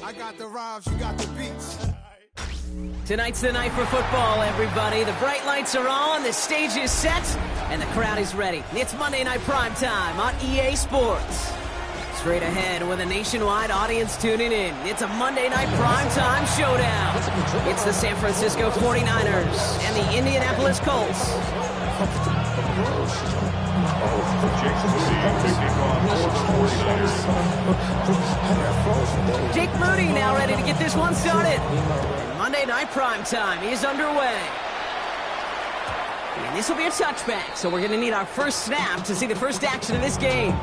I got the rhymes, you got the beats. Tonight's the night for football, everybody. The bright lights are on, the stage is set, and the crowd is ready. It's Monday Night Primetime on EA Sports. Straight ahead with a nationwide audience tuning in. It's a Monday Night Primetime showdown. It's the San Francisco 49ers and the Indianapolis Colts. Jake Moody now ready to get this one started. And Monday Night Primetime is underway. And this will be a touchback, so we're going to need our first snap to see the first action of this game.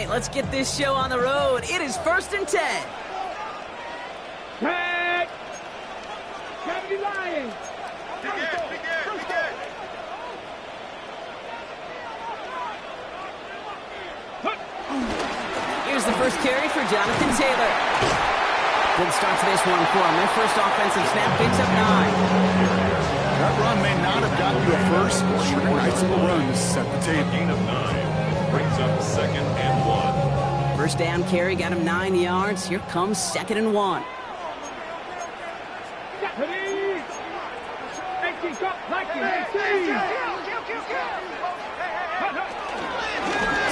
Let's get this show on the road. It is 1st and 10. Tag! Kennedy Lions! Here's the first carry for Jonathan Taylor. Good start to this one for him. Their first offensive snap picks up 9. That run may not have gotten you a first, but sure, a nice little run to set the table. Gain of 9 brings up 2nd and 1. First down carry got him 9 yards. Here comes 2nd and 1.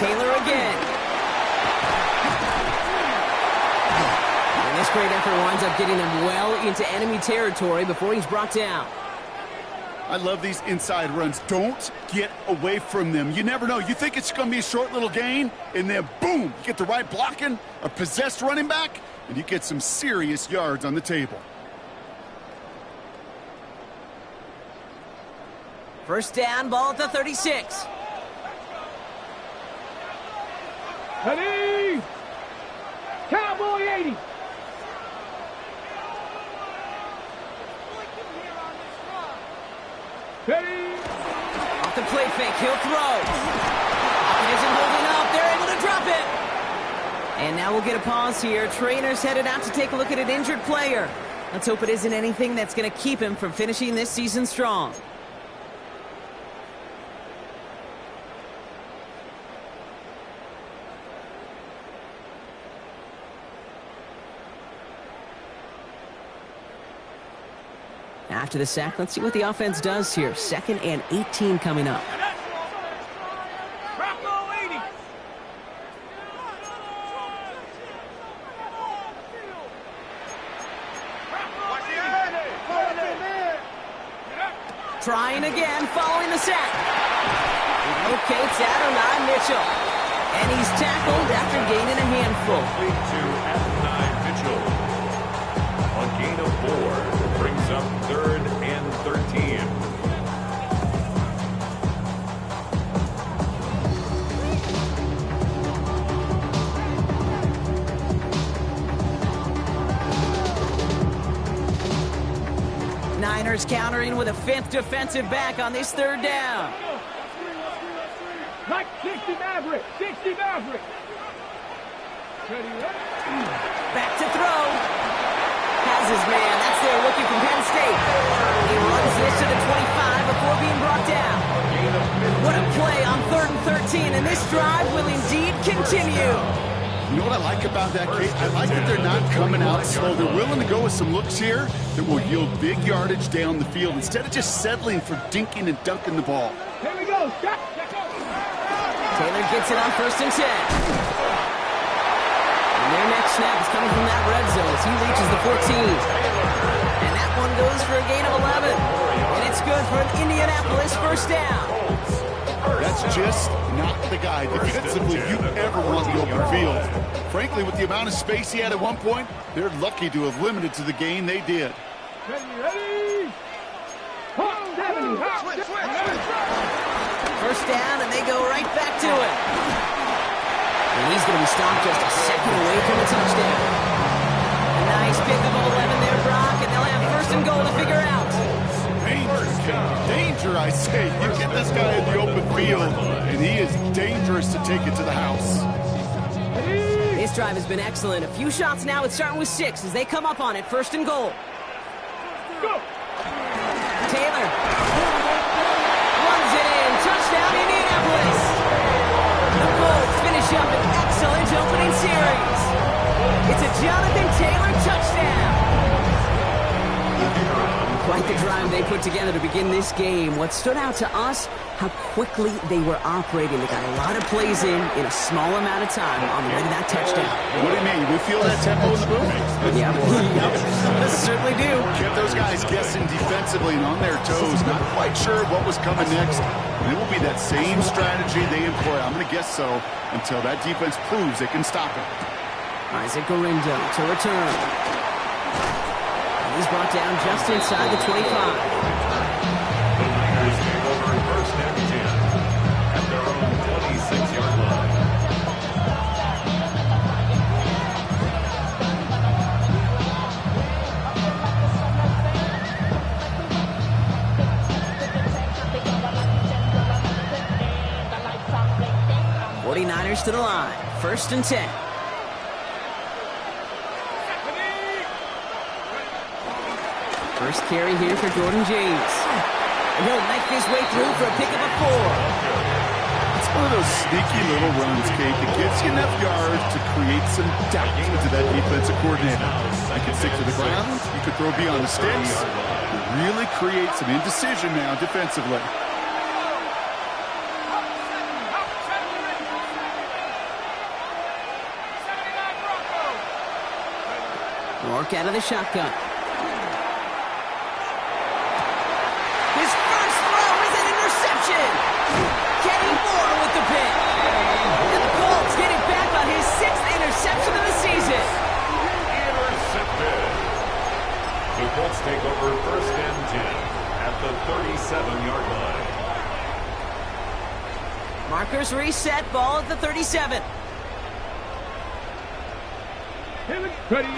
Taylor again. And this great effort winds up getting him well into enemy territory before he's brought down. I love these inside runs. Don't get away from them. You never know. You think it's going to be a short little gain, and then boom, you get the right blocking, a possessed running back, and you get some serious yards on the table. First down, ball at the 36. Ready! Cowboy 80! Ready! Off the play fake, he'll throw. It isn't holding up, they're able to drop it. And now we'll get a pause here. Trainer's headed out to take a look at an injured player. Let's hope it isn't anything that's going to keep him from finishing this season strong. After the sack, let's see what the offense does here. 2nd and 18 coming up. Trying again, following the sack. Locates Adonai Mitchell. And he's tackled after gaining a handful. Complete to Adonai Mitchell. On gain of 4. Brings up 3rd and 13. Niners countering with a 5th defensive back on this 3rd down. Like 60 Maverick! 60 Maverick! Back to throw. Has his man. That's their rookie from Penn State. He runs this to the 25 before being brought down. What a play on 3rd and 13, and this drive will indeed continue. You know what I like about that, Kate? I like that they're not coming out slow. They're willing to go with some looks here that will yield big yardage down the field instead of just settling for dinking and dunking the ball. Here we go. Stop. Taylor gets it on 1st and 10. And their next snap is coming from that red zone as he reaches the 14. And that one goes for a gain of 11. And it's good for an Indianapolis first down. That's just not the guy defensively you ever want in the open field. Frankly, with the amount of space he had at one point, they're lucky to have limited to the gain they did. Ready? First down, and they go right back to it. And he's going to be stopped just a second away from a touchdown. A nice pick of 11 there, Brock, and they'll have 1st and goal to figure out. Danger, I say. You get this guy in the open field, and he is dangerous to take it to the house. This drive has been excellent. A few shots now. It's starting with 6 as they come up on it. 1st and goal. Go. Taylor runs it in. Touchdown, Indianapolis. The Colts finish up an excellent opening series. It's a Jonathan Taylor touchdown. Quite the drive they put together to begin this game. What stood out to us, how quickly they were operating. They got a lot of plays in a small amount of time on the way to that touchdown. What do you mean? We feel that tempo in the booth? Yeah, certainly do. Kept those guys guessing defensively and on their toes. Not quite sure what was coming next. And it will be that same strategy they employ. I'm going to guess so until that defense proves they can stop it. Isaac Gorindo to return. He's brought down just inside the 25. The Niners take over 1st and 10 at their own 26-yard line. Niners to the line. 1st and 10. First carry here for Jordan James. And he'll make his way through for a pickup of 4. It's one of those sneaky little runs, Kate, that gets you enough yards to create some doubt into that defensive coordinator. You can stick to the ground. You could throw beyond the sticks. Really create some indecision now defensively. Rourke out of the shotgun. His first throw is an interception. Kenny Moore with the pick. And the Colts get it back on his 6th interception of the season. Intercepted. The Colts take over 1st and 10 at the 37-yard line. Markers reset. Ball at the 37. Ready.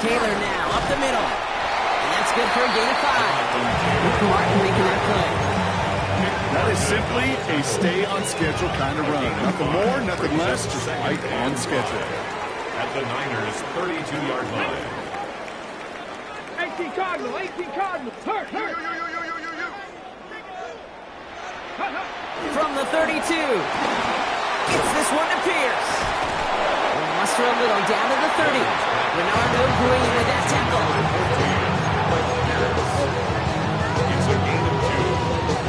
Taylor now up the middle. And that's good for a gain of 5. Martin making that play. That is simply a stay-on-schedule kind of run. Nothing more, nothing less, just right on schedule. At the Niners' 32-yard line. 18 Cardinal, 18 Cardinal. Hurt. From the 32. Gets this one to Pierce. Muster a little down to the 30. Renardo Green with that tackle. It's a gain of 2.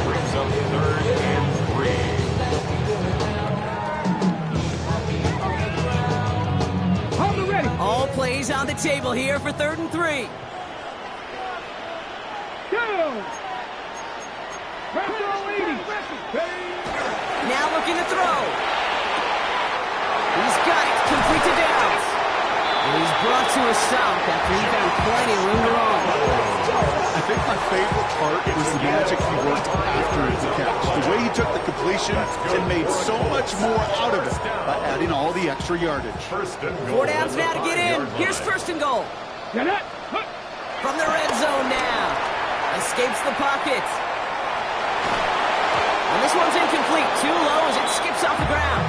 Brings up 3rd and 3. Hold it ready. All plays on the table here for 3rd and 3. Go. Pressure 80. Now looking to throw. He's got it. Complete to Downs. And he's brought to a stop after he found plenty of room to roam. I think my favorite part was the magic he worked after the catch. The way he took the completion and made so much more out of it by adding all the extra yardage. 1st and goal. 4 downs now to get in. Here's 1st and goal. Get it. From the red zone now. Escapes the pocket. And this one's incomplete. Too low as it skips off the ground.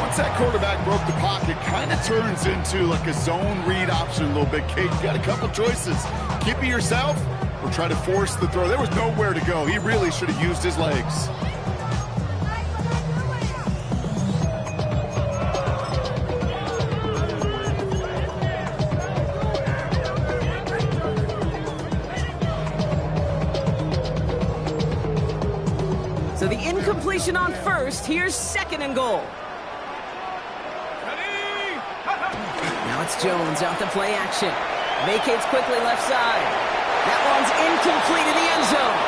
Once that quarterback broke the pocket, kind of turns into like a zone read option a little bit. Kate, you got a couple choices. Keep it yourself or try to force the throw. There was nowhere to go. He really should have used his legs. So the incompletion on 1st. Here's 2nd and goal. Now it's Jones out to play action. Vacates quickly left side. That one's incomplete in the end zone.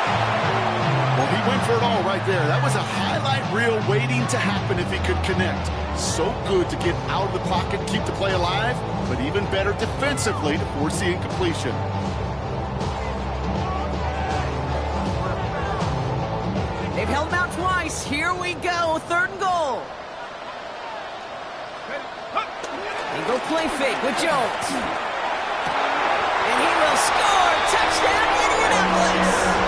Well, he went for it all right there. That was a highlight reel waiting to happen if he could connect. So good to get out of the pocket, keep the play alive, but even better defensively to force the incompletion. They've held him out twice. Here we go. 3rd and goal. And go play fake with Jones. And he will score. Touchdown, Indianapolis.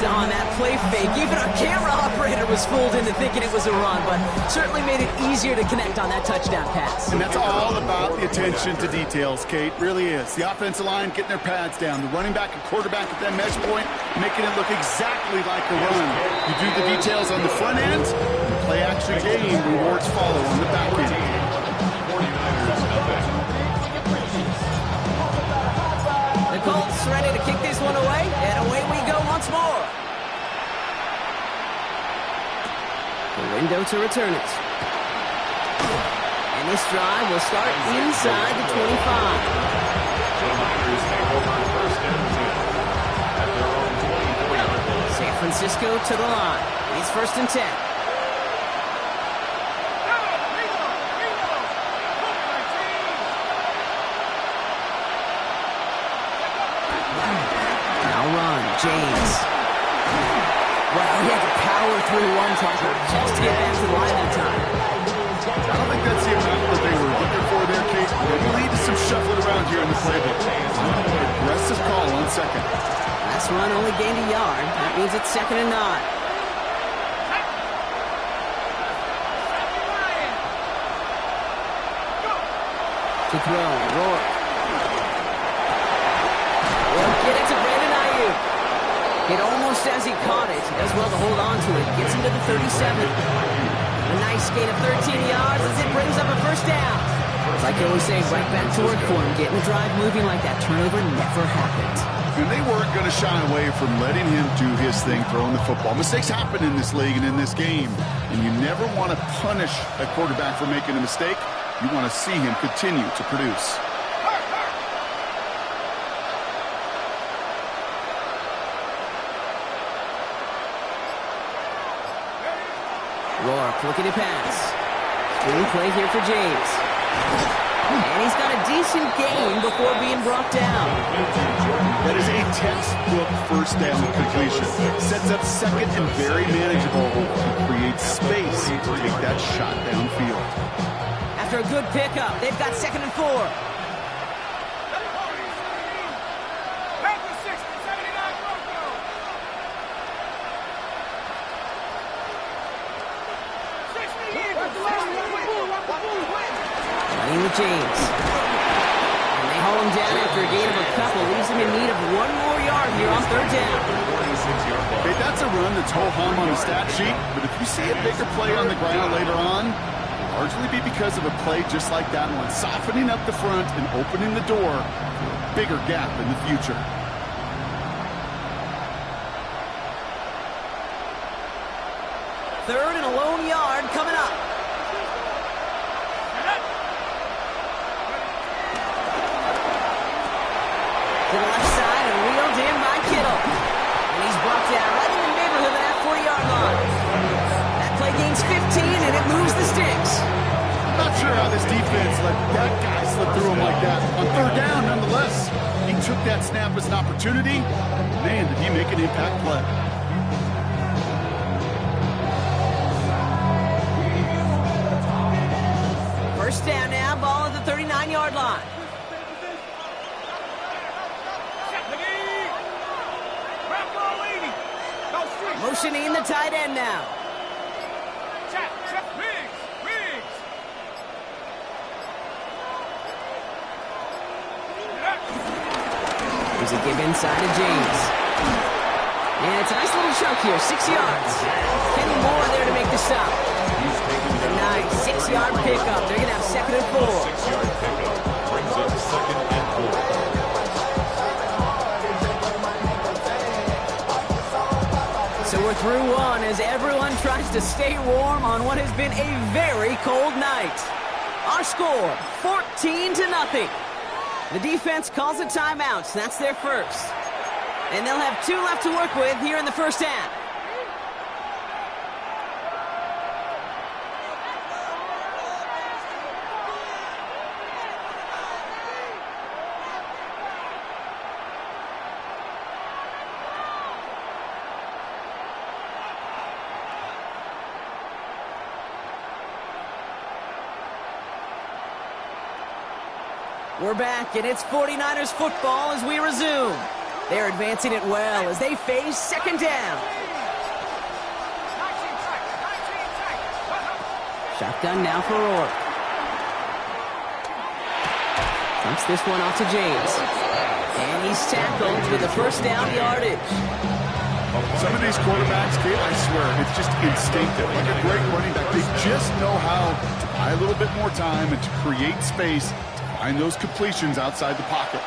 on that play fake. Even our camera operator was fooled into thinking it was a run, but certainly made it easier to connect on that touchdown pass. And that's all about the attention to details, Kate. Really is. The offensive line getting their pads down. The running back and quarterback at that mesh point, making it look exactly like a run. You do the details on the front end, the play-action game, rewards follow on the back end. 49ers nothing. The Colts ready to kick this one away, and away we go once more. The window to return it. And this drive will start inside the 25. The Niners take over first and 10 at their own 24-yard line. San Francisco to the line. It's first and 10. James. Wow, he had to power through one tackle just to get back to the line that time. I don't think that's the amount that they were looking for there, Kate. They will lead to some shuffling around here in the playbook. Aggressive call on second. Last run only gained a yard. That means it's second and 9. To throw, Rourke. Will get it to Brandon Ayuk. Hit almost as he caught it. He does well to hold on to it. Gets him to the 37. A nice gain of 13 yards as it brings up a first down. It's like you always say, right back to work for him. Getting the drive moving like that. Turnover never happened. And they weren't going to shy away from letting him do his thing, throwing the football. Mistakes happen in this league and in this game. And you never want to punish a quarterback for making a mistake. You want to see him continue to produce. Rourke looking to pass. Screen play here for James. And he's got a decent gain before being brought down. That is a textbook first down completion. Sets up second and very manageable. Creates space to take that shot downfield. After a good pickup, they've got second and 4. Running with James. And they haul him down after a gain of a couple. Leaves him in need of one more yard here on third down. 46-yard line. Hey, that's a run that's ho-hum on the stat sheet, but if you see a bigger play on the ground later on, it'll largely be because of a play just like that one, softening up the front and opening the door for a bigger gap in the future. Third and a lone yard coming up. To the left side and wheeled in by Kittle. And he's brought down right in the neighborhood of that 40-yard line. That play gains 15 and it moves the sticks. I'm not sure how this defense let that guy slip through him like that. On third down, nonetheless, he took that snap as an opportunity. Man, did he make an impact play. First down now, ball at the 39-yard line. Motioning the tight end now. Here's a give inside to James. And it's a nice little chunk here, 6 yards. Kenny Moore there to make the stop. A nice 6-yard pickup. They're going to have second and 4. 6-yard pickup brings up second and 4. So we're through one as everyone tries to stay warm on what has been a very cold night. Our score, 14-0. The defense calls a timeout. That's their first. And they'll have 2 left to work with here in the first half. We're back, and it's 49ers football as we resume. They're advancing it well as they face second down. Shotgun now for Rourke. Dumps this one off to James. And he's tackled with the first down yardage. Some of these quarterbacks, Kate, I swear, it's just instinctive. Like a great running back, they just know how to buy a little bit more time and to create space to find those completions outside the pocket.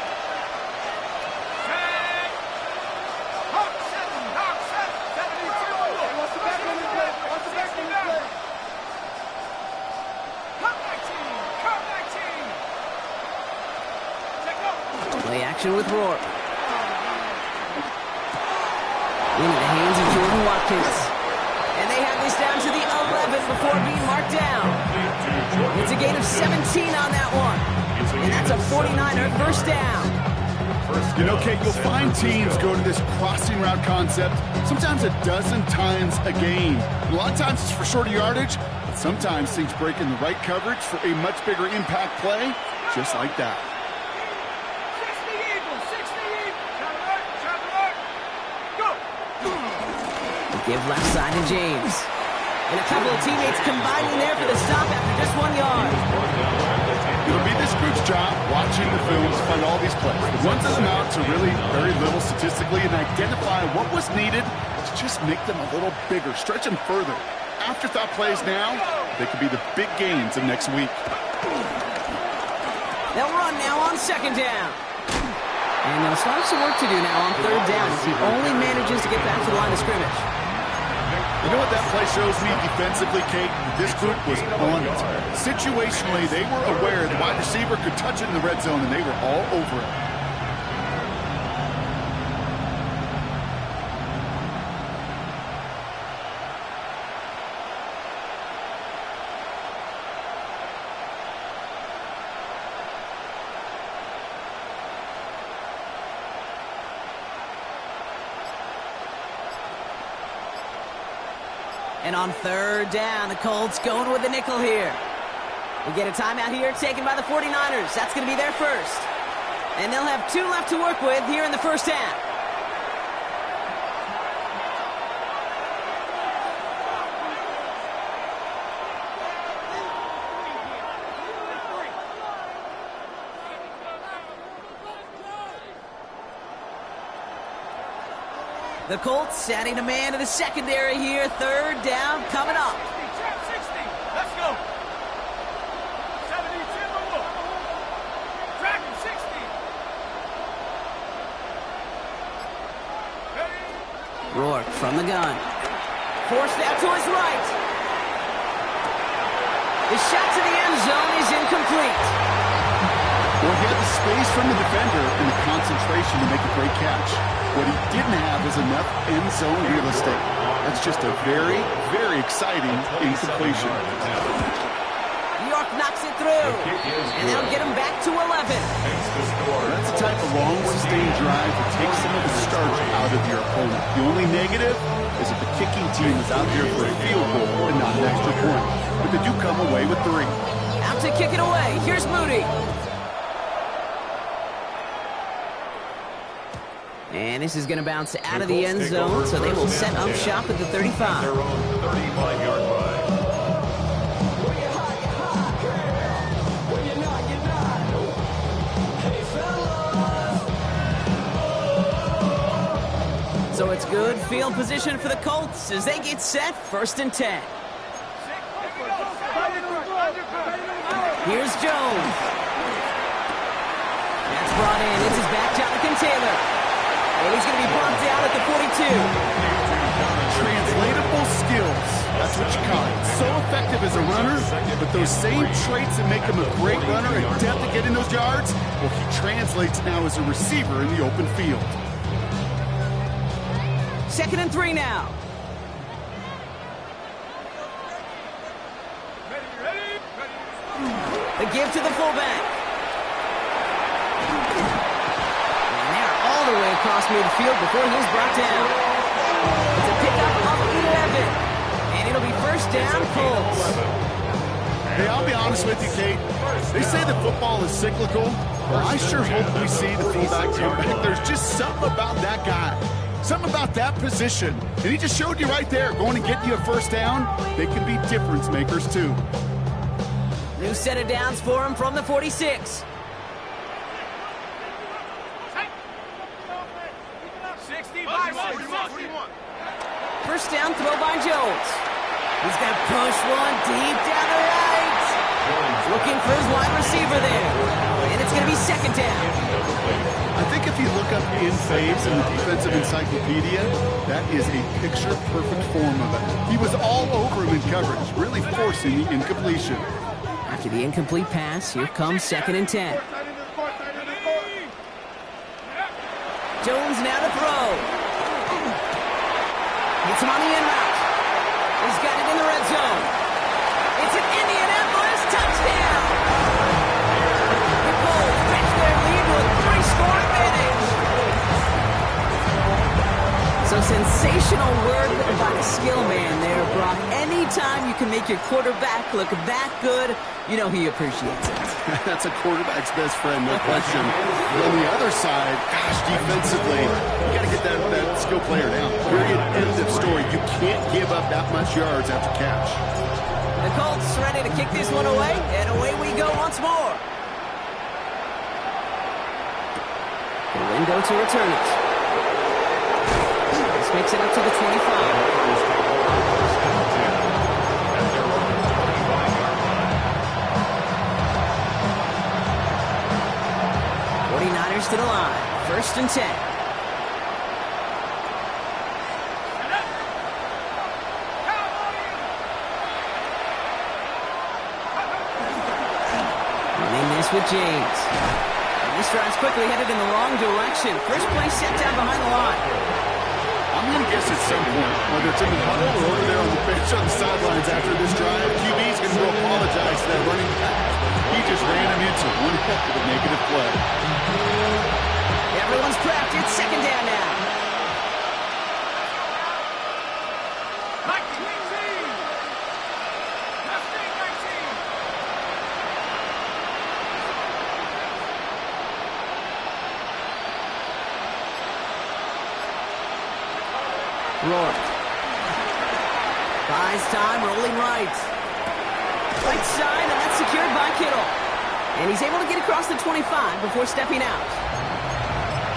Play action with Rourke. Into the hands of Jordan Watkins. And they have this down to the 11 before being marked down. It's a gain of 17 on that one. And that's a 49er first down. You know, Kate, you'll find teams go to this crossing route concept sometimes a dozen times a game. And a lot of times it's for shorter yardage, but sometimes things break in the right coverage for a much bigger impact play, just like that. Give left side to James. And a couple of teammates combining there for the stop after just 1 yard. It'll be this group's job watching the film to find all these plays. The ones that amount to really very little statistically and identify what was needed to just make them a little bigger, stretch them further. Afterthought plays now, they could be the big gains of next week. They'll run now on second down. And they'll start some work to do now on third down as he only manages to get back to the line of scrimmage. You know what that play shows me defensively, Kate? This group was on it. Situationally, they were aware the wide receiver could touch it in the red zone, and they were all over it. And on third down, the Colts going with the nickel here. We get a timeout here taken by the 49ers. That's going to be their first. And they'll have 2 left to work with here in the first half. The Colts adding a man to the secondary here. Third down coming up. 60. Let's go. 72. Dragon 60. Rourke from the gun. Forced out to his right. The shot to the end zone is incomplete. Well, he had the space from the defender and the concentration to make a great catch. What he didn't have is enough end zone real estate. That's just a very, very exciting incompletion. New York knocks it through. And they'll get him back to 11. That's the type of long, sustained drive that takes some of the starch out of your opponent. The only negative is if the kicking team is out there for a field goal and not an extra point. But they do come away with 3. Out to kick it away. Here's Moody. And this is going to bounce out of the end zone, so they will set up shop at the 35. Their own 35-yard line. So it's good field position for the Colts as they get set, 1st and 10. Here's Jones. That's brought in. This is back Jonathan Taylor. And he's going to be brought down at the 42. Translatable skills. That's what you call it. So effective as a runner, but those same traits that make him a great runner and depth at getting those yards, well, he translates now as a receiver in the open field. 2nd and 3 now. The give to the fullback. And they're all the way across midfield before he's brought down. It's a pickup of 11. And it'll be first down, Colts. Hey, I'll be honest with you, Kate. They say that football is cyclical. Well, I sure hope we see the fullback come back. There's just something about that guy. Something about that position. And he just showed you right there, going and getting you a first down. They can be difference makers, too. New set of downs for him from the 46. 60 by 41. First down throw by Jones. He's got to push one deep down the right. Looking for his wide receiver there. And it's going to be second down. I think if you look up in faves in the defensive encyclopedia, that is a picture-perfect form of it. He was all over him in coverage, really forcing the incompletion. After the incomplete pass, here comes second and 10. Jones now to throw. Gets him on the in route. He's got it in the red zone. It's an Indianapolis touchdown. The Colts catch their lead with a 3-score advantage. So sensational work by the skill man there, Brock. Anytime you can make your quarterback look that good, you know he appreciates it. That's a quarterback's best friend, no question. But on the other side, gosh, defensively, you got to get that skill player down. Period. End of story. You can't give up that much yards after catch. The Colts ready to kick this one away, and away we go once more. The window to return it. This makes it up to the 25. 49ers to the line. First and 10. Running this with James. And this drive's quickly headed in the wrong direction. First play set down behind the line. I'm going to guess at some point, whether it's in the huddle or over there on the bench on the sidelines after this drive, QB's going to go apologize to that running back. He just ran him into one heck of a negative play. Everyone's prepped. It's second down now. Rourke. Buys time, rolling right. Right side, and that's secured by Kittle. And he's able to get across the 25 before stepping out.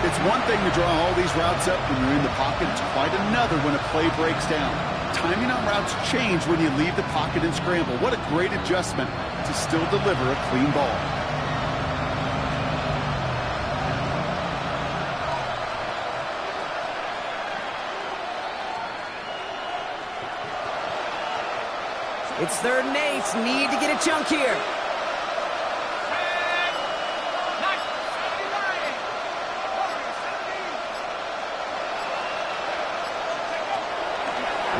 It's one thing to draw all these routes up when you're in the pocket. It's quite another when a play breaks down. Timing on routes change when you leave the pocket and scramble. What a great adjustment to still deliver a clean ball. It's 3rd and 8. Need to get a chunk here.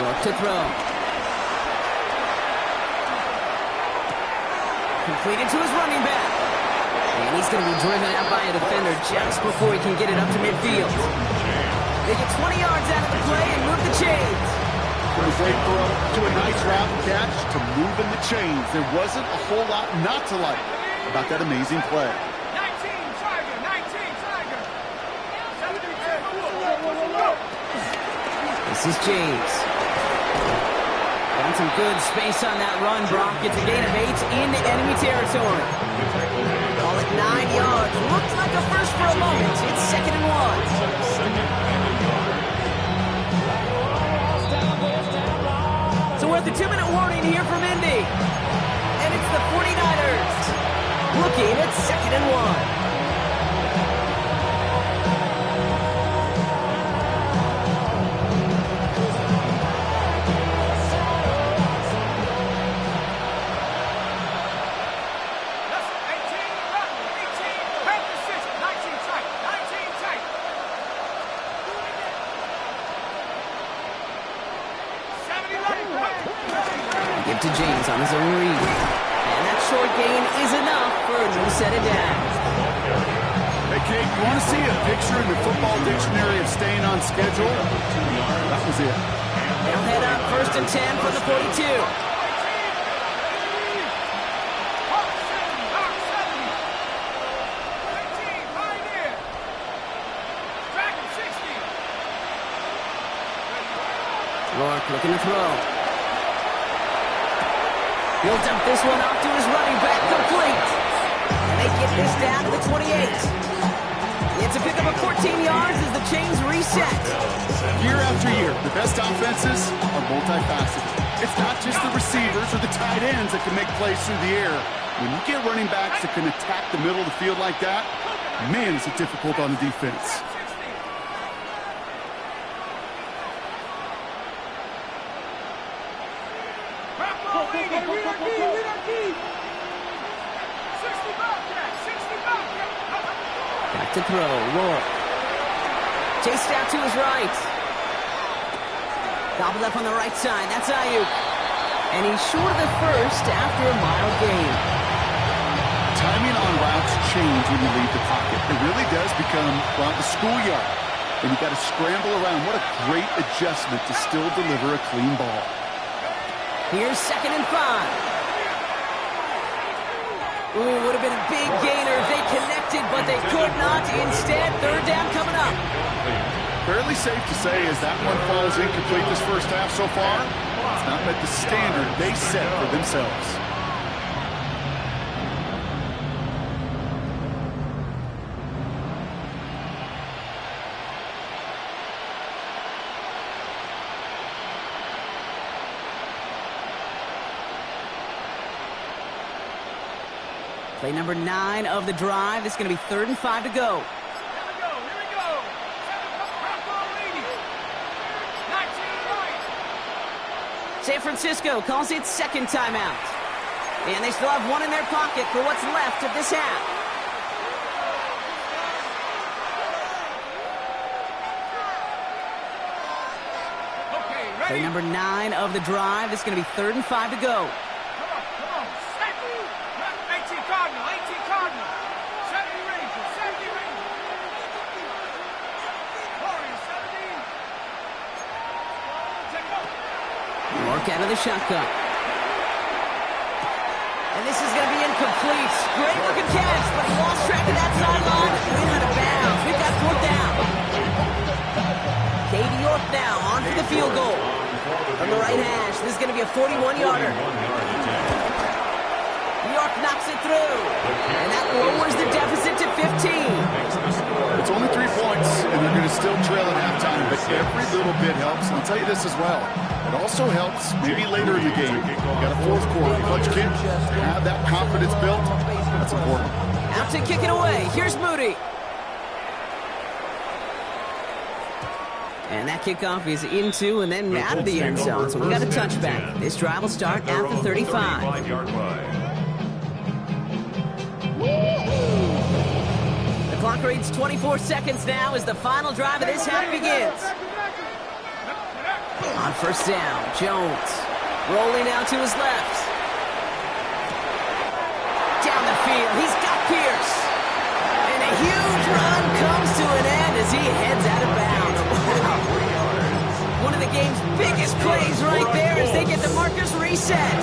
Rourke to throw. Completed to his running back. And he's going to be driven out by a defender just before he can get it up to midfield. They get 20 yards out of the play and move the chains. From a great throw to a nice route and catch to moving the chains. There wasn't a whole lot not to like about that amazing play. 19 Tiger. This is James. Got some good space on that run, Brock. Gets a gain of 8 into enemy territory. Call it 9 yards. Looks like a first for a moment. It's 2nd and 1. So we're at the 2-minute warning here from Indy. And it's the 49ers looking at 2nd and 1. Give to James on his own read. And that short gain is enough for a new set of downs. Hey, Kate, you want to see a picture in the football dictionary of staying on schedule? That was it. They'll head up 1st and 10 from the 42. looking to throw. He'll dump this one off to his running back, complete. And they get this down to the 28. It's a pickup of 14 yards as the chains reset. Year after year, the best offenses are multifaceted. It's not just the receivers or the tight ends that can make plays through the air. When you get running backs that can attack the middle of the field like that, man, is it difficult on the defense. Back to throw, Rourke. Chased out to his right. Gobbled up on the right side, that's Ayuk. And he's short of the first after a mild gain. Timing on routes change when you leave the pocket. It really does become, well, the schoolyard. And you got to scramble around. What a great adjustment to still deliver a clean ball. Here's 2nd and 5. Ooh, would have been a big gainer if they connected, but they could not. Instead, 3rd down coming up. Fairly safe to say as that one falls incomplete this first half so far, it's not met the standard they set for themselves. Play number 9 of the drive. It's going to be 3rd and 5 to go. Here we go. 7 Bronco leading. 19 right. San Francisco calls it 2nd timeout. And they still have one in their pocket for what's left of this half. Okay, ready? Play number 9 of the drive. It's going to be 3rd and 5 to go. Come on. Set. 18 Cardinal. 18 Cardinal. 70 Rangers. 70 Rangers. Warriors, 17. Take up. Rourke out of the shotgun. And this is going to be incomplete. Great looking catch, but he lost track of that sideline. Went out of bounds. We've got 4th down. Katie York now on for the field goal. From the right hash, this is going to be a 41-yarder. York knocks it through. And that lowers the deficit to 15. It's only 3 points, and they're going to still trail at halftime, but every little bit helps. And I'll tell you this as well. It also helps maybe later in the game. You got a 4th quarter. Clutch kick, have that confidence built. That's important. Out to kick it away. Here's Moody. And that kickoff is into and then out of the end zone. So we got a touchback. This drive will start at the 35. The clock reads 24 seconds now as the final drive of this half begins. On 1st down, Jones rolling out to his left. Down the field, he's got Pierce. And a huge run comes to an end as he heads out of bounds. Wow. One of the game's biggest plays right there as they get the markers reset.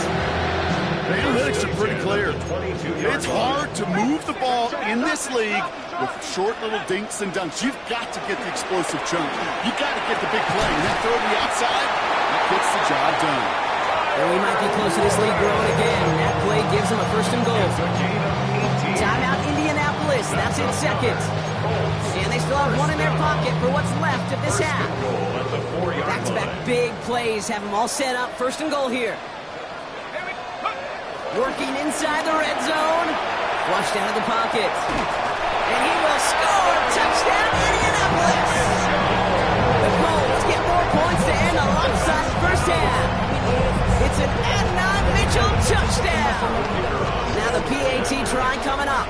The analytics are pretty clear. It's hard to move the ball in this league with short little dinks and dunks. You've got to get the explosive chunk. You've got to get the big play. And that throw to the outside, that gets the job done. Well, we might be close to this league growing again. That play gives them a 1st and goal. Timeout Indianapolis. That's in 2nd. And they still have one in their pocket for what's left of this half. Back-to-back big plays have them all set up. 1st and goal here. Working inside the red zone. Flushed out of the pocket. And he will score. Touchdown, Indianapolis. The Colts get more points to end a lopsided first half. It's an Adnan Mitchell touchdown. Now the PAT try coming up.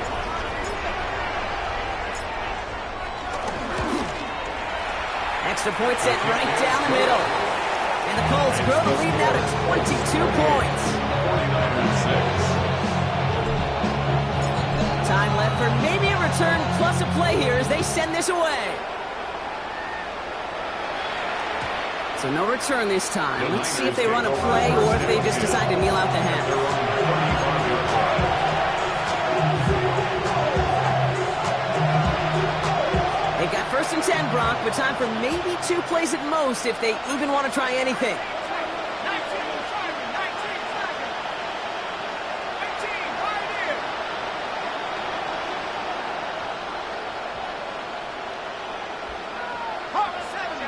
Extra point set right down the middle. And the Colts grow the lead now to 22 points. Time left for maybe a return plus a play here as they send this away. So no return this time. Let's see if they run a play or if they just decide to kneel out the half. They've got 1st and 10, Brock, but time for maybe 2 plays at most if they even want to try anything. 19 seconds. 18, right here. Hawk 70.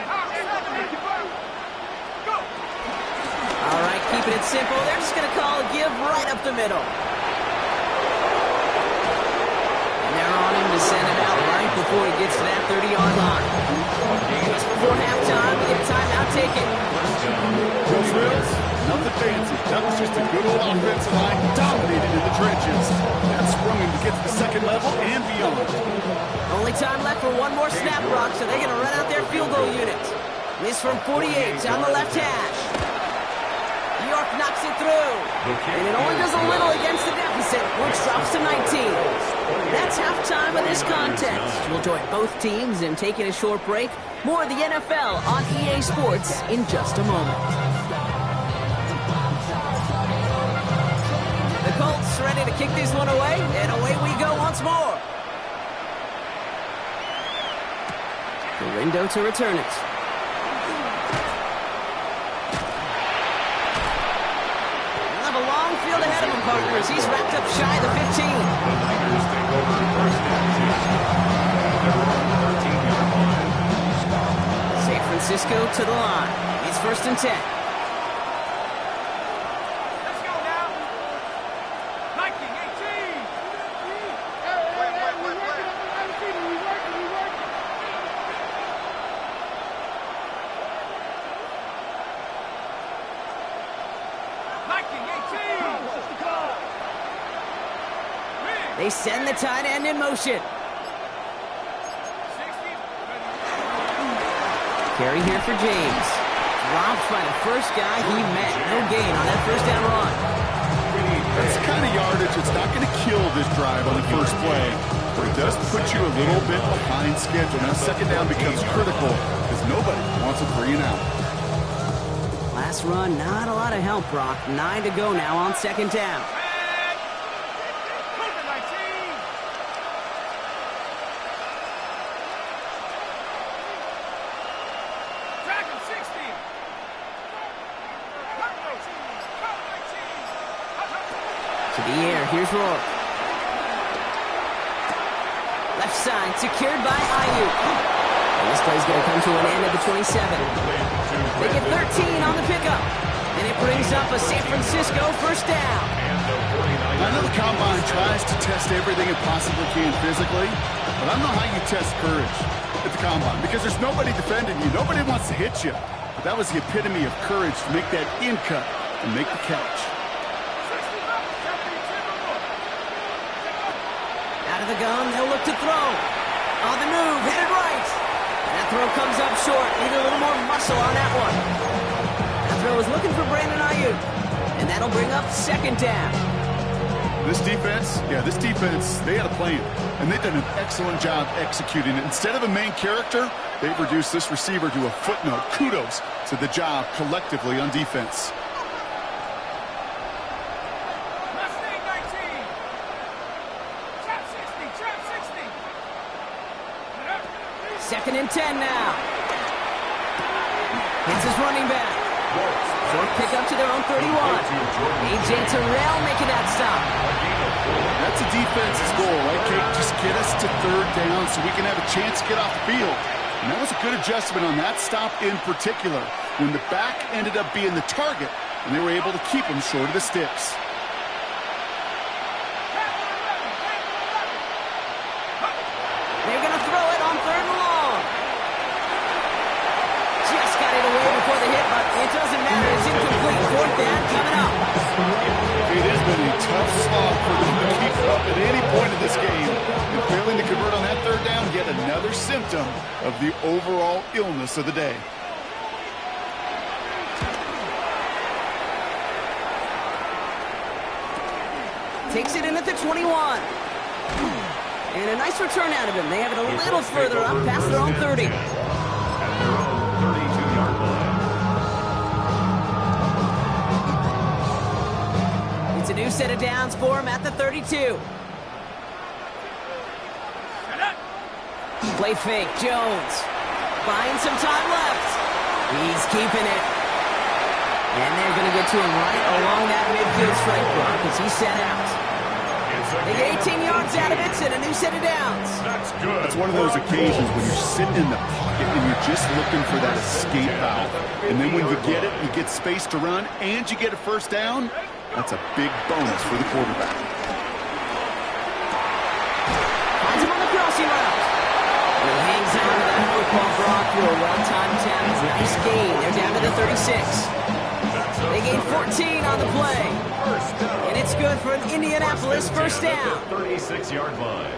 Go. All right, keeping it simple. They're just going to call a give right up the middle. And they're on him to send him out right before he gets to that 30-yard line. Just before halftime, we get a timeout taken. No frills, nothing fancy. That was just a good old offensive line dominated in the trenches. That sprung him to get to the second level and beyond. Only time left for one more snap, Brock, so they're going to run out their field goal unit. This from 48 on the left hash. New York knocks it through. And it only does a little against the deficit, which drops to 19. That's halftime of this contest. We'll join both teams in taking a short break. More of the NFL on EA Sports in just a moment. The Colts ready to kick this one away, and away we go once more. The window to return it. He'll have a long field ahead of him, partners. He's wrapped up shy of the 15. The Niners take over first and 10 at their own 13-yard line. San Francisco to the line. It's first and 10. Let's go now. Viking 18. Viking 18. They send the tight end in motion. 60. Carry here for James. Dropped by the first guy he met. No gain on that first down run. That's the kind of yardage that's not going to kill this drive on the first play, but it does put you a little bit behind schedule. Now second down becomes critical because nobody wants a 3 and out. Last run, not a lot of help, Brock. 9 to go now on second down. Move it, 19. Dragon 60. Cut 19. To the air, here's Rourke. Left side, secured by Ayuk. And this play's going to come to an end at the 27. They get 13 on the pickup. And it brings up a San Francisco first down. I know the combine tries to test everything it possibly can physically, but I don't know how you test courage at the combine because there's nobody defending you. Nobody wants to hit you. But that was the epitome of courage to make that in cut and make the catch. Out of the gun, they'll look to throw. On the move, headed right. That throw comes up short. Need a little more muscle on that one. That throw is looking for Brandon Ayuk. And that'll bring up second down. This defense, they had a plan, and they've done an excellent job executing it. Instead of a main character, they've reduced this receiver to a footnote. Kudos to the job collectively on defense. Mustang 19. Trap 60. Second and 10 now. It's his running back. Short pickup to their own 31. A.J. Terrell making that stop. That's a defense's goal, right, Kate? Just get us to third down so we can have a chance to get off the field. And that was a good adjustment on that stop in particular, when the back ended up being the target, and they were able to keep him short of the sticks. They're going to throw it on third and long. Just got it away before the hit, but it doesn't matter. It's incomplete. Fourth down coming up. It has been a tough slog for them to keep up at any point in this game. And failing to convert on that third down, yet another symptom of the overall illness of the day. Takes it in at the 21. And a nice return out of him. They have it a little further up past their own 30. At their own 32-yard line. It's a new set of downs for him at the 32. Play fake, Jones. Buying some time left. He's keeping it. And they're going to get to him right along that midfield strike block as he set out. They get 18 yards out of it and a new set of downs. That's good. It's one of those occasions when you're sitting in the pocket and you're just looking for that escape valve. And then when you get it, you get space to run, and you get a first down. That's a big bonus for the quarterback. Finds him on the crossing route. He hangs on to that football brought through a well-timed tackle. Nice gain. They're down to the 36. They gain 14 on the play. And it's good for an Indianapolis first down. 36-yard line.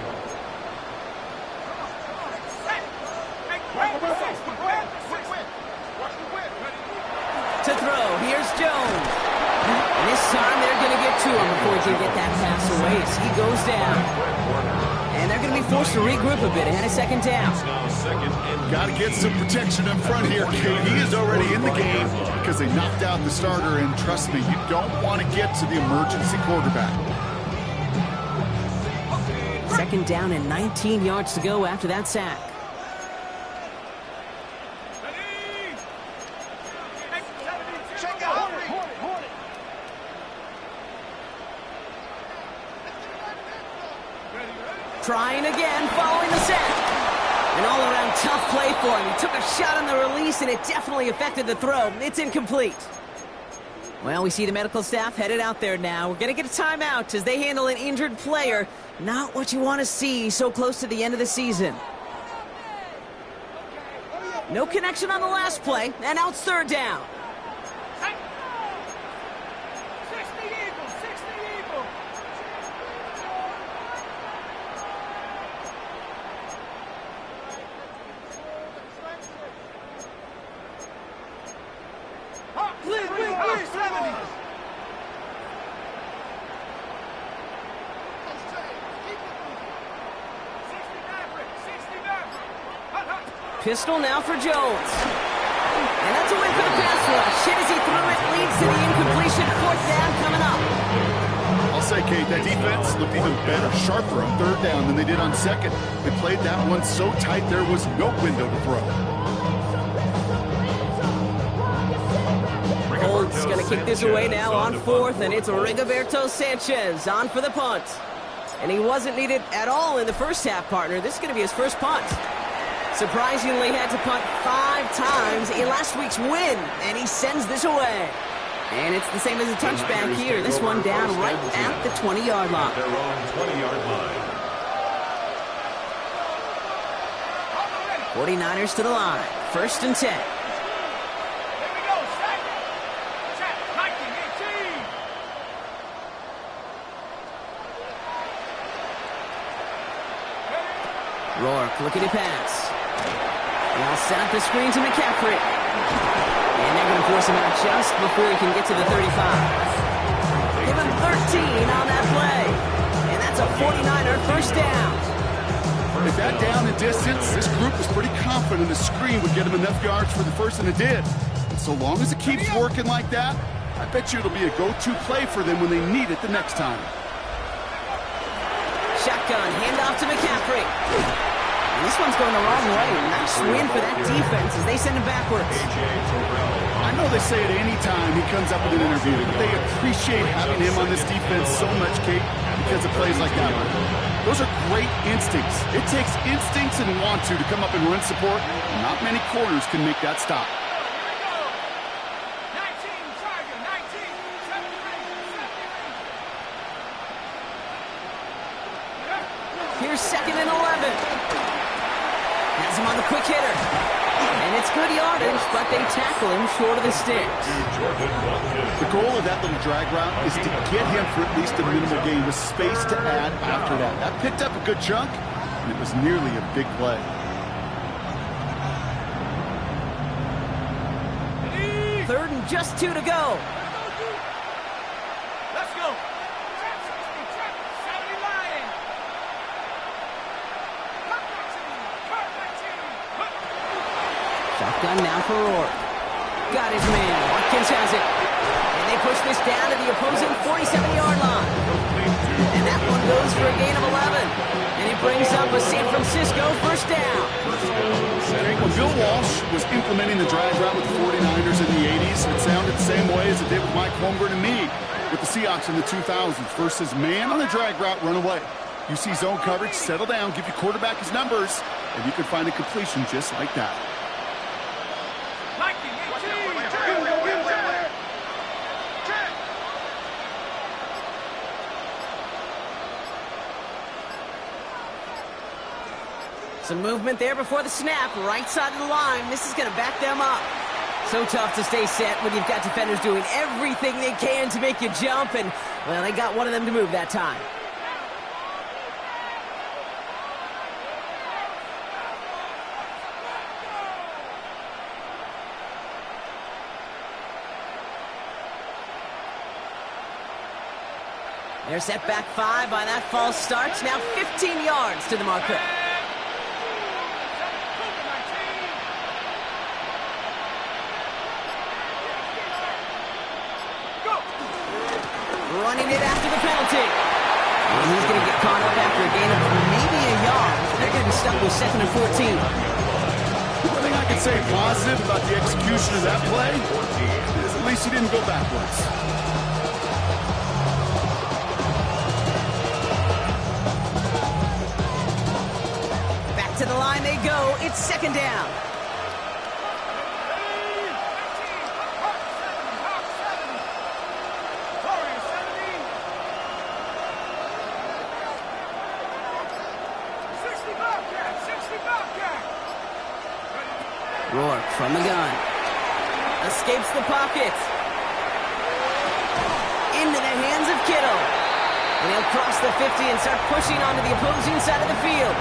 To throw, here's Jones. And this time they're going to get to him before he can get that pass away as he goes down. And they're going to be forced to regroup a bit ahead of second down. Got to get some protection up front here, Kate. He is already in the game because they knocked out the starter, and trust me, you don't want to get to the emergency quarterback. Second down and 19 yards to go after that sack. Trying again, following the sack. An all-around tough play for him. He took a shot on the release, and it definitely affected the throw. It's incomplete. Well, we see the medical staff headed out there now. We're going to get a timeout as they handle an injured player. Not what you want to see so close to the end of the season. No connection on the last play, and now it's third down. 60 Eagles, 60 Eagles. Please, 70. Pistol now for Jones. And that's a win for the pass rush. Hit as he threw it, leads to the incompletion. Fourth down coming up. I'll say, Kate, that defense looked even better, sharper on third down than they did on second. They played that one so tight there was no window to throw. Colts going to kick this away now on fourth, and it's Rigoberto Sanchez on for the punt. And he wasn't needed at all in the first half, partner. This is going to be his first punt. Surprisingly had to punt 5 times in last week's win, and he sends this away. And it's the same as a touchback here. This one down right at the 20-yard line. Their own 20-yard line. 49ers to the line. First and 10. Rourke looking to pass. Now set up the screen to McCaffrey. And they're going to force him out just before he can get to the 35. Give him 13 on that play. And that's a 49er first down. If that down and distance, this group was pretty confident the screen would get him enough yards for the first, and it did. And so long as it keeps working like that, I bet you it'll be a go-to play for them when they need it the next time. Shotgun, handoff to McCaffrey. And this one's going the wrong way. Nice win for that defense as they send him backwards. I know they say it any time he comes up in an interview, but they appreciate having him on this defense so much, Kate, because of plays like that one. Those are great instincts. It takes instincts and want to come up and run support. Not many corners can make that stop. Here's second and 11. Has him on the quick hitter. And it's good yardage, but they tackle him short of the sticks. The goal of that little drag route is to get him for at least a minimal gain with space to add after that. That picked up a good chunk, and it was nearly a big play. Third and just 2 to go. Let's go. Shotgun now for Rourke. Got his man. Watkins has it. And they push this down to the opposing 47-yard line. And that one goes for a gain of 11. And it brings up a San Francisco Francisco first down. When Bill Walsh was implementing the drag route with the 49ers in the 80s, it sounded the same way as it did with Mike Holmgren and me with the Seahawks in the 2000s versus man on the drag route, run away. You see zone coverage, settle down, give your quarterback his numbers, and you can find a completion just like that. Some movement there before the snap, right side of the line. This is going to back them up. So tough to stay set when you've got defenders doing everything they can to make you jump, and, well, they got one of them to move that time. They're set back 5 by that false start. Now 15 yards to the marker. Running it after the penalty. And he's going to get caught up after a gain of maybe a yard. They're going to be stuck with 2nd and 14. One thing I can say positive about the execution of that play is at least he didn't go backwards. Back to the line they go. It's 2nd down. Rourke from the gun. Escapes the pocket. Into the hands of Kittle. And he'll cross the 50 and start pushing onto the opposing side of the field.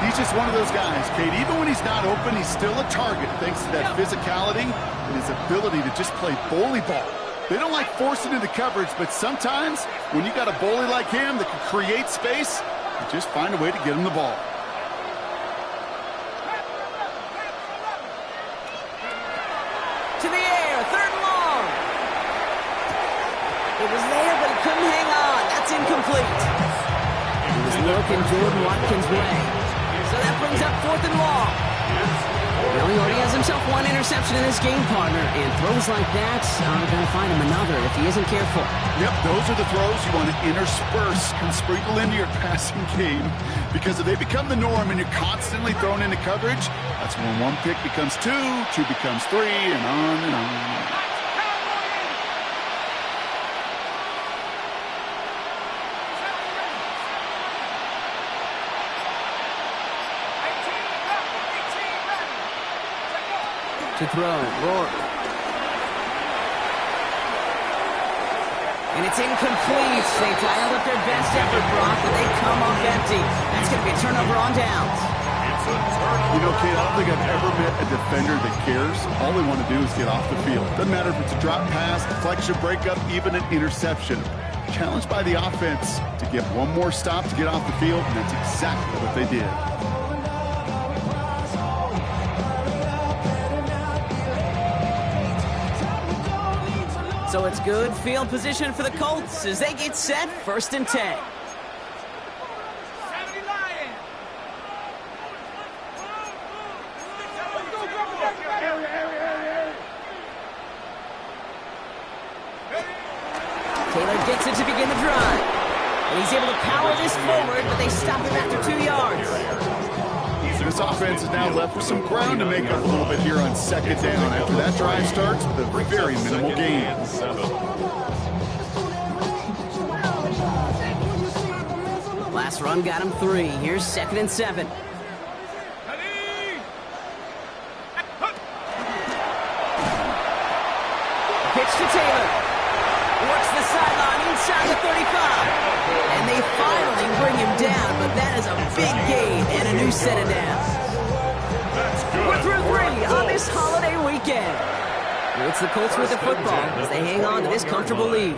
He's just one of those guys, Kate. Even when he's not open, he's still a target thanks to that physicality and his ability to just play bully ball. They don't like forcing into coverage, but sometimes when you got a bully like him that can create space, you just find a way to get him the ball. To the air, 3rd and long. It was there, but he couldn't hang on. That's incomplete. He was looking Jordan Watkins' way. So that brings up 4th and long. Well, he already has himself 1 interception in this game, partner, and throws like that are going to find him another if he isn't careful. Yep, those are the throws you want to intersperse and sprinkle into your passing game, because if they become the norm and you're constantly thrown into coverage, that's when 1 pick becomes 2, 2 becomes 3, and on and on. To throw, Rourke. And it's incomplete. They dialed up their best effort, Brock, but they come up empty. That's going to be a turnover on downs. You know, Kate, I don't think I've ever met a defender that cares. All they want to do is get off the field. Doesn't matter if it's a drop pass, deflection, breakup, even an interception. Challenged by the offense to get 1 more stop to get off the field, and that's exactly what they did. So it's good field position for the Colts as they get set 1st and 10. Taylor gets it to begin the drive. And he's able to power this forward, but they stop him after 2 yards. This offense is now left with some ground to make up a little bit here on 2nd down after that drive starts with a very minimal gain. Last run got him 3. Here's 2nd and 7. Pitch to Taylor. Works the sideline inside the 35. And they finally bring him down, but that is a big gain and a new set of downs. We're through 3 on this holiday weekend. It's the Colts with the football as they hang on to this comfortable lead.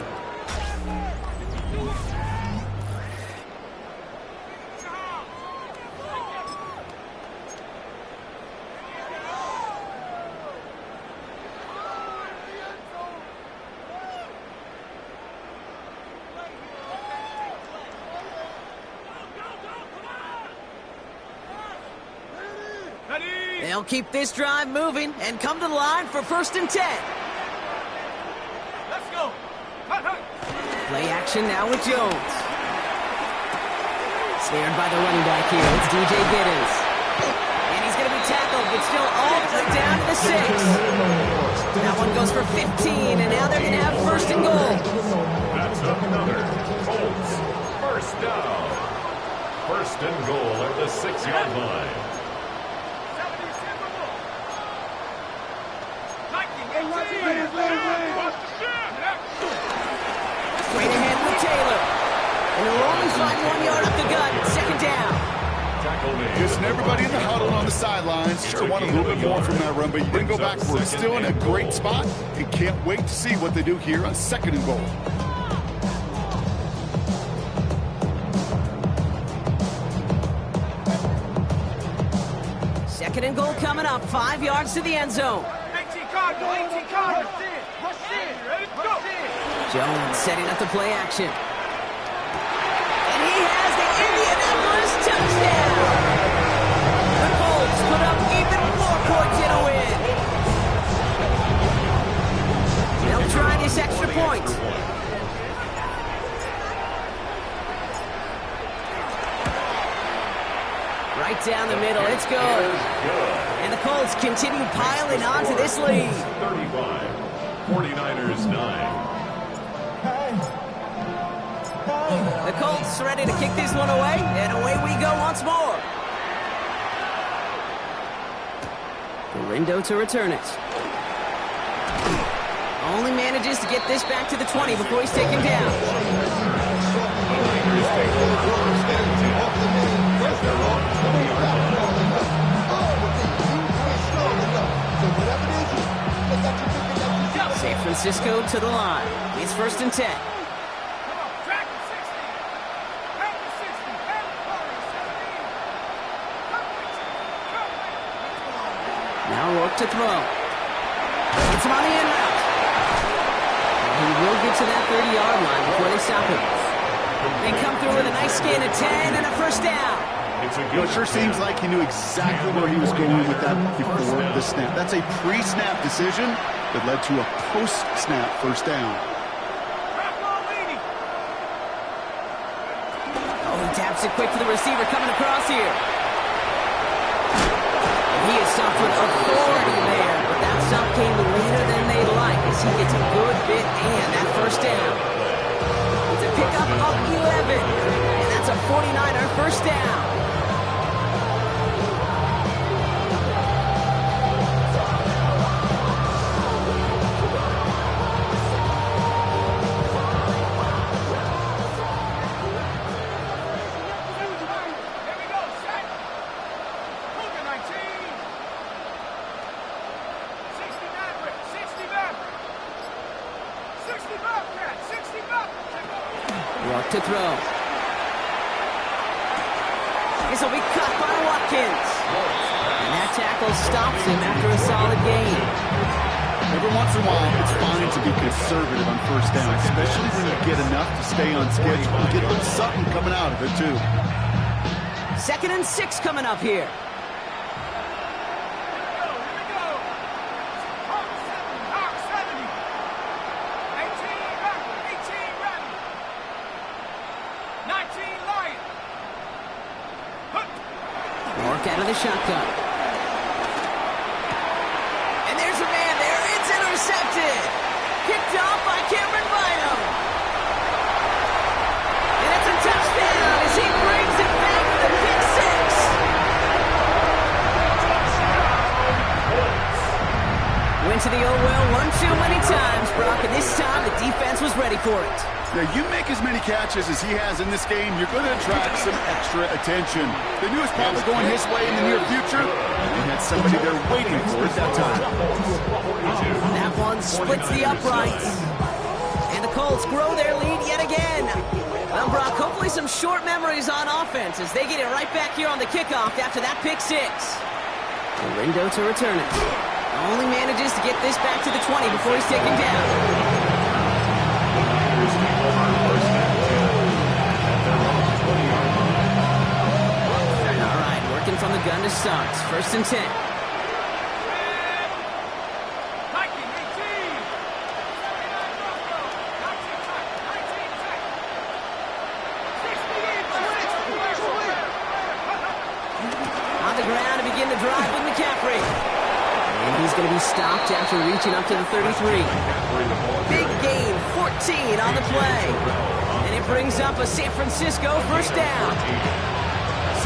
They'll keep this drive moving and come to the line for 1st and 10. Let's go. Hut, hut. Play action now with Jones. Snared by the running back here. It's DJ Giddens. And he's going to be tackled, but still all the way down to the 6. That one goes for 15, and now they're going to have 1st and goal. That's another Colts first down. 1st and goal at the 6-yard line. 70 Super Bowl. Lightning, 18. Straight ahead with Taylor. And they'll only find 1 yard up the gut. 2nd down. Tackle made. Listen, everybody in the huddle on the sidelines sure want a little bit more from that run, but you didn't go backwards. Still in a great spot and can't wait to see what they do here on 2nd and goal. Second and goal coming up. 5 yards to the end zone. 18 Cardinal, 18 Cardinal. Rush in. Ready to go. Jones setting up the play action. And he has the Indianapolis touchdown. The Colts put up even more points in a win. They'll try this extra point. Right down the middle, it's good. And the Colts continue piling onto this lead. 35. 49ers 9. The Colts ready to kick this one away, and away we go once more. Lindo to return it. Only manages to get this back to the 20 before he's taken down. San Francisco to the line. It's 1st and 10. Come on, track the 60. Track the 60. Head corner, 17. Now Rourke to throw. It's him on the end route. He will get to that 30-yard line before they stop him. They come through with a nice gain of 10 and a 1st down. It sure seems like he knew exactly where he was going with that before the snap. That's a pre-snap decision that led to a post-snap 1st down. Rock ball leading. Oh, he taps it quick to the receiver coming across here. He is stopped with authority there, but that stop came later than they'd like as he gets a good bit and that 1st down. It's a pickup of 11, and that's a 49er 1st down. Here we go, set. Cougar 19. 60 Maverick, 60 Maverick. 60 Bobcat, 60 Bobcat. Rourke to throw. This will be cut by Watkins. And that tackle stops him after a solid gain. Every once in a while, it's fine to be conservative on 1st down, especially when you get enough to stay on schedule. You get a little something coming out of it, too. 2nd and 6 coming up here. Here we go. Hawk 70, Hawk 70. 18 Rattler, 18 Rattler. 19 Lion. Hook. Rourke out of the shotgun. And there's a man there. It's intercepted. Picked off by Cameron Bynum. And it's a touchdown as he brings it back to the pick 6. Went to the oh well one too many times, Brock, and this time the defense was ready for it. Now, you make as many catches as he has in this game, you're going to attract some extra attention. They knew it was probably going his way in the near future, and they had somebody there waiting for it that time. That one splits the uprights. And the Colts grow their lead yet again. Well, Brock, hopefully some short memories on offense as they get it right back here on the kickoff after that pick 6. Lindo to return it. Only manages to get this back to the 20 before he's taken down. All right, working from the gun to start. 1st and 10. begin the drive with McCaffrey. And he's going to be stopped after reaching up to the 33. Big gain, 14 on the play. And it brings up a San Francisco first down.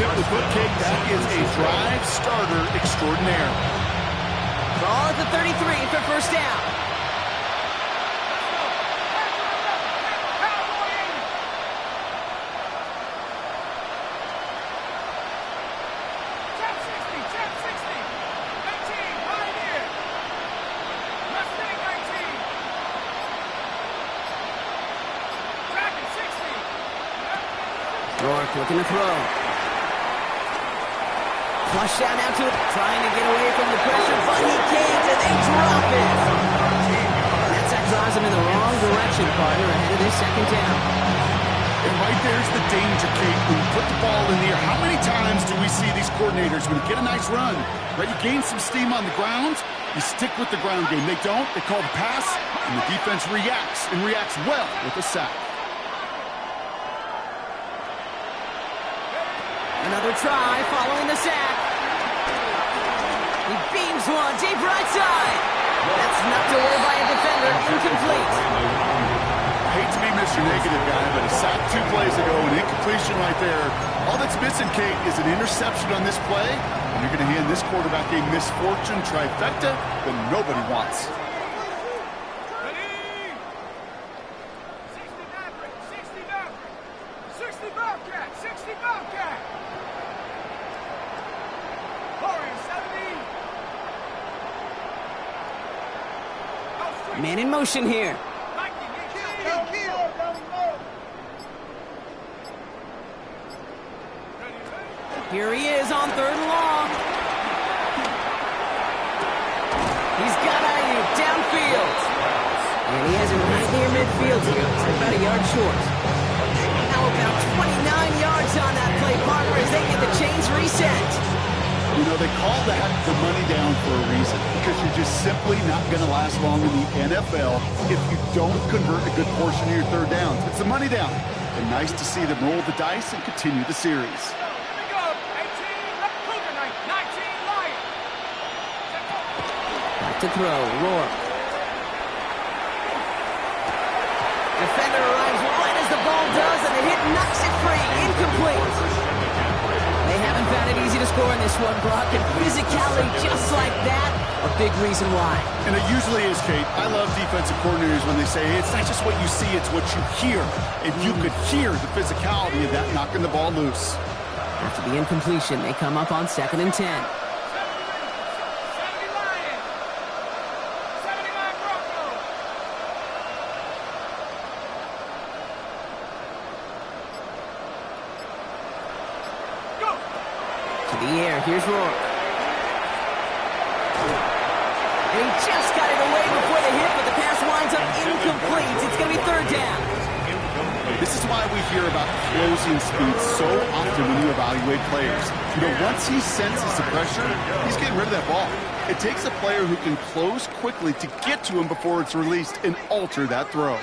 Simply put, Kate, that is a drive starter extraordinaire. Ball at the 33 for first down. Rourke looking to throw. Flush out now to it. Trying to get away from the pressure, but he can't, and they drop it. That drives him in the wrong direction, partner, ahead of this second down. And right there's the danger, Kate. When you put the ball in the air, how many times do we see these coordinators, when you get a nice run, right, you gain some steam on the ground, you stick with the ground game. They don't. They call the pass, and the defense reacts, and reacts well with a sack. Another try following the sack. He beams one deep right side. That's knocked away by a defender. Incomplete. I hate to be Mr. Negative guy, but a sack 2 plays ago, an incompletion right there. All that's missing, Kate, is an interception on this play, and you're going to hand this quarterback a misfortune trifecta that nobody wants. 60 Bobcat! 60 Bobcat! Warriors 70! Man in motion here. Here he is on 3rd and long. He's got Ayuk downfield. And he has him right near midfield here. It's about a yard short. Now about 29 yards on that play, partner, as they get the chains reset. You know, they call that the money down for a reason, because you're just simply not going to last long in the NFL if you don't convert a good portion of your 3rd downs. It's the money down. And nice to see them roll the dice and continue the series. To throw, Rourke. Defender arrives right as the ball does, and the hit knocks it free. Incomplete. They haven't found it easy to score in this one, Brock, and physicality just like that, a big reason why. And it usually is, Kate. I love defensive coordinators when they say, it's not just what you see, it's what you hear. And you could hear the physicality of that knocking the ball loose. After the incompletion, they come up on 2nd and 10. Here's Rourke. And he just got it away before the hit, but the pass winds up incomplete. It's going to be 3rd down. This is why we hear about closing speed so often when you evaluate players. You know, once he senses the pressure, he's getting rid of that ball. It takes a player who can close quickly to get to him before it's released and alter that throw.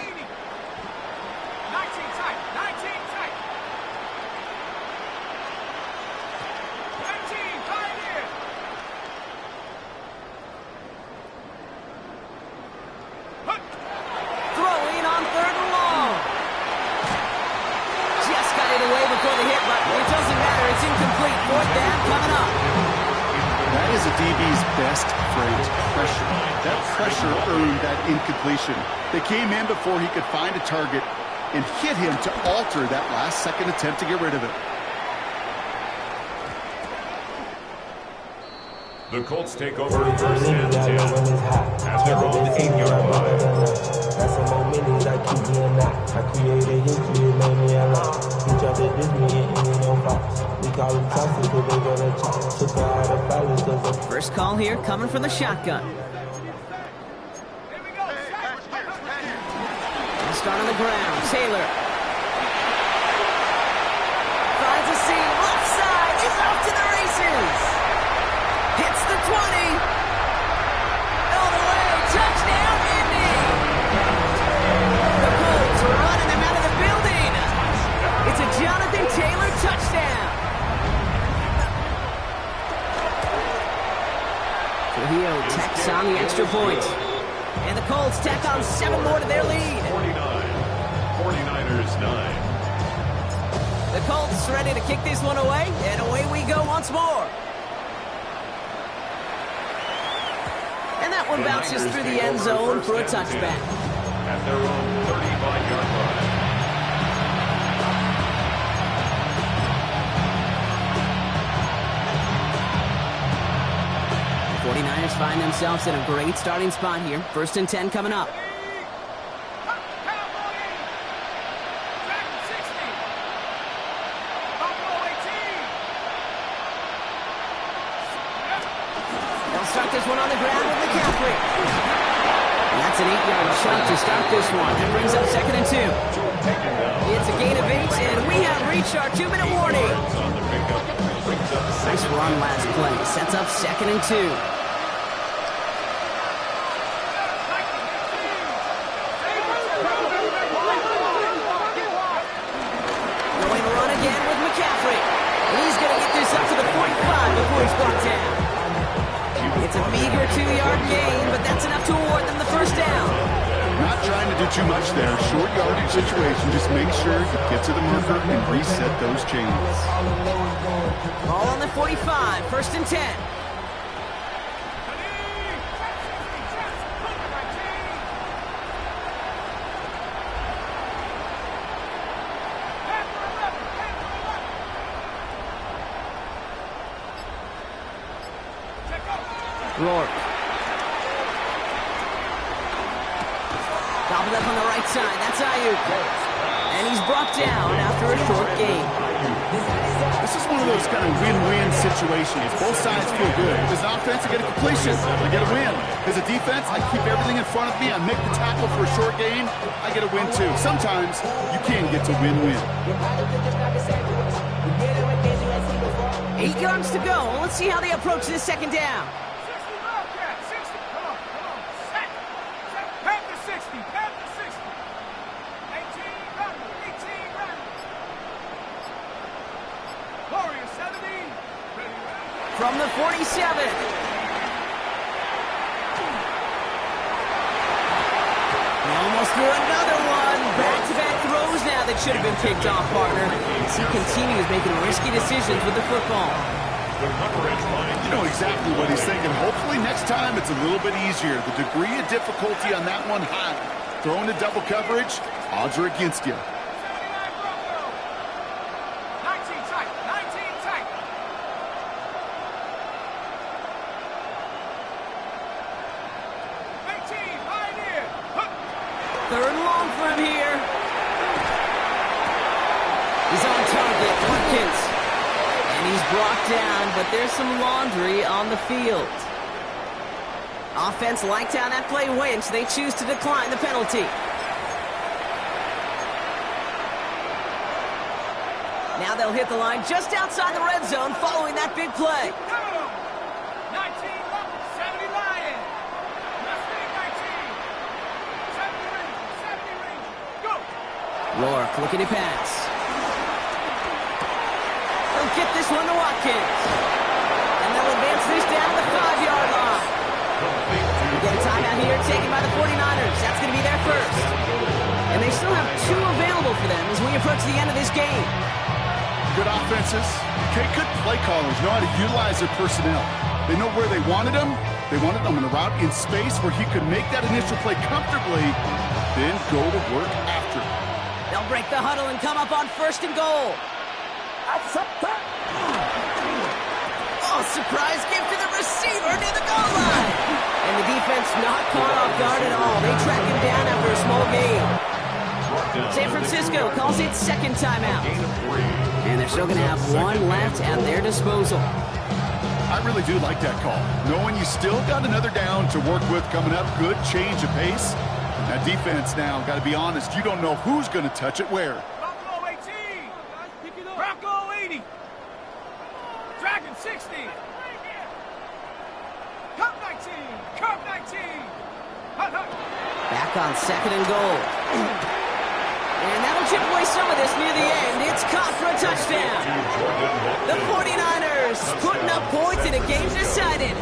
Incompletion. They came in before he could find a target and hit him to alter that last-second attempt to get rid of it. The Colts take over 1st and 10 at their own 8-yard line. Got some more minis, I keep getting out. I created history, it made me a lot. We tried to diss me and ain't no box. We call them toxic, cause they go to chop. Took her out of balance, cause first call here coming from the shotgun. Start on the ground. Taylor finds a seam. Left side. He's off to the races. Hits the 20. All the way. Touchdown, Indy. The Colts are running them out of the building. It's a Jonathan Taylor touchdown. tacks on the extra point. And the Colts tack on 7 more to their lead. 49ers 9. The Colts ready to kick this one away, and away we go once more. And that one bounces through the end zone for a touchback. At their own 35-yard line. The 49ers find themselves in a great starting spot here. 1st and 10 coming up. Start this one on the ground with McCaffrey. And that's an 8-yard shot to start this one. That brings up 2nd and 2. It's a gain of 8, and we have reached our 2-minute warning. Nice run last play. Sets up 2nd and 2. Going to run again with McCaffrey. And he's going to get this up to the 45 before he's brought down. It's a meager 2-yard gain, but that's enough to award them the 1st down. Not trying to do too much there. Short yardage situation. Just make sure you get to the marker and reset those chains. Ball on the 45. 1st and 10. Rourke. Gobbled up on the right side. That's Ayuk. And he's brought down after a short gain. This is one of those kind of win-win situations. Both sides feel good. As an offense, I get a completion. I get a win. As a defense, I keep everything in front of me. I make the tackle for a short gain. I get a win, too. Sometimes you can get to win-win. 8 yards to go. Let's see how they approach this 2nd down. From the 47. Almost threw another one. Back-to-back throws now that should have been picked off, partner. As he continues making risky decisions with the football. You know exactly what he's thinking. Hopefully next time it's a little bit easier. The degree of difficulty on that one high. Throwing to double coverage, odds are against you. Third and long for him here. He's on target, Watkins. And he's brought down, but there's some laundry on the field. Offense liked how that play went, so they choose to decline the penalty. Now they'll hit the line just outside the red zone following that big play. Rourke looking to pass. They'll get this one to Watkins. And they'll advance this down the 5-yard line. We get a timeout here taken by the 49ers. That's going to be their first. And they still have 2 available for them as we approach the end of this game. Good offenses. Okay, good play callers know how to utilize their personnel. They know where they wanted them. They wanted them on a route in space where he could make that initial play comfortably, then go to work after. They'll break the huddle and come up on 1st and goal. Oh, surprise gift to the receiver near the goal line. And the defense not caught off guard at all. They track him down after a small gain. San Francisco calls it 2nd timeout. And they're still going to have 1 left at their disposal. I really do like that call. Knowing you still got another down to work with coming up, good change of pace. That defense now, got to be honest, you don't know who's going to touch it where. Bronco 18. Bronco 80. Dragon 60. Cup 19. Cup 19. Back on 2nd and goal. And that'll chip away some of this near the end. It's caught for a touchdown. The 49ers putting up points in a game decided.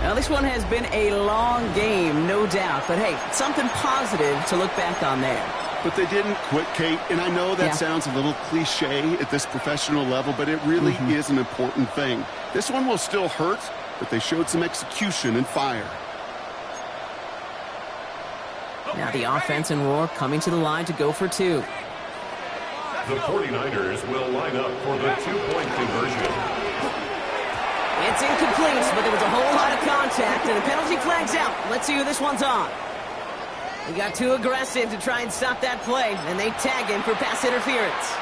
Now, this one has been a long game, no doubt. But, hey, something positive to look back on there. But they didn't quit, Kate, and I know that sounds a little cliche at this professional level, but it really is an important thing. This one will still hurt, but they showed some execution and fire. Now the offense and Roar coming to the line to go for two. The 49ers will line up for the two-point conversion. It's incomplete, but there was a whole lot of contact, and the penalty flag's out. Let's see who this one's on. He got too aggressive to try and stop that play, and they tag him for pass interference.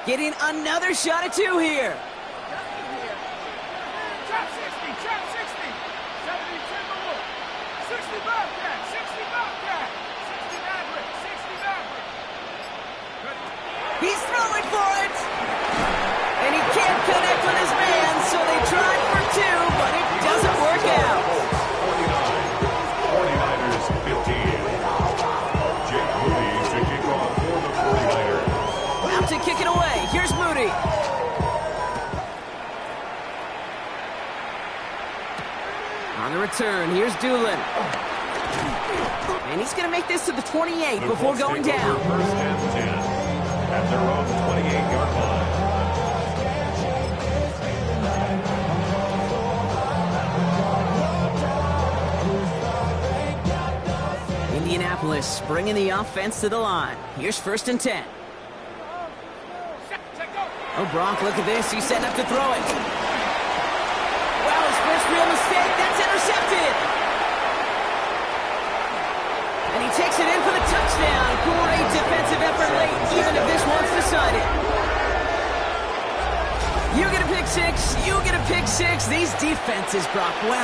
Getting another shot at two here. Trap 60, trap 60. 70 Timberwolves. 60 Bobcat, 60 Bobcat. 60 Maverick, 60 Maverick. He's throwing for it. And he can't connect with his man, so they tried for two, but it doesn't work out. 49ers 15. Jake Moody to kick off for the 49ers. Out to kick it away. Here's Moody. On the return, here's Doolin. And he's going to make this to the 28 before going down. First and 10 at their own 28-yard line. Indianapolis bringing the offense to the line. Here's first and 10. Oh, Brock, look at this. He's setting up to throw it. Well, his first real mistake. That's intercepted. And he takes it in for the touchdown. Great defensive effort late, even if this one's decided. You get a pick six. You get a pick six. These defenses, Brock, wow.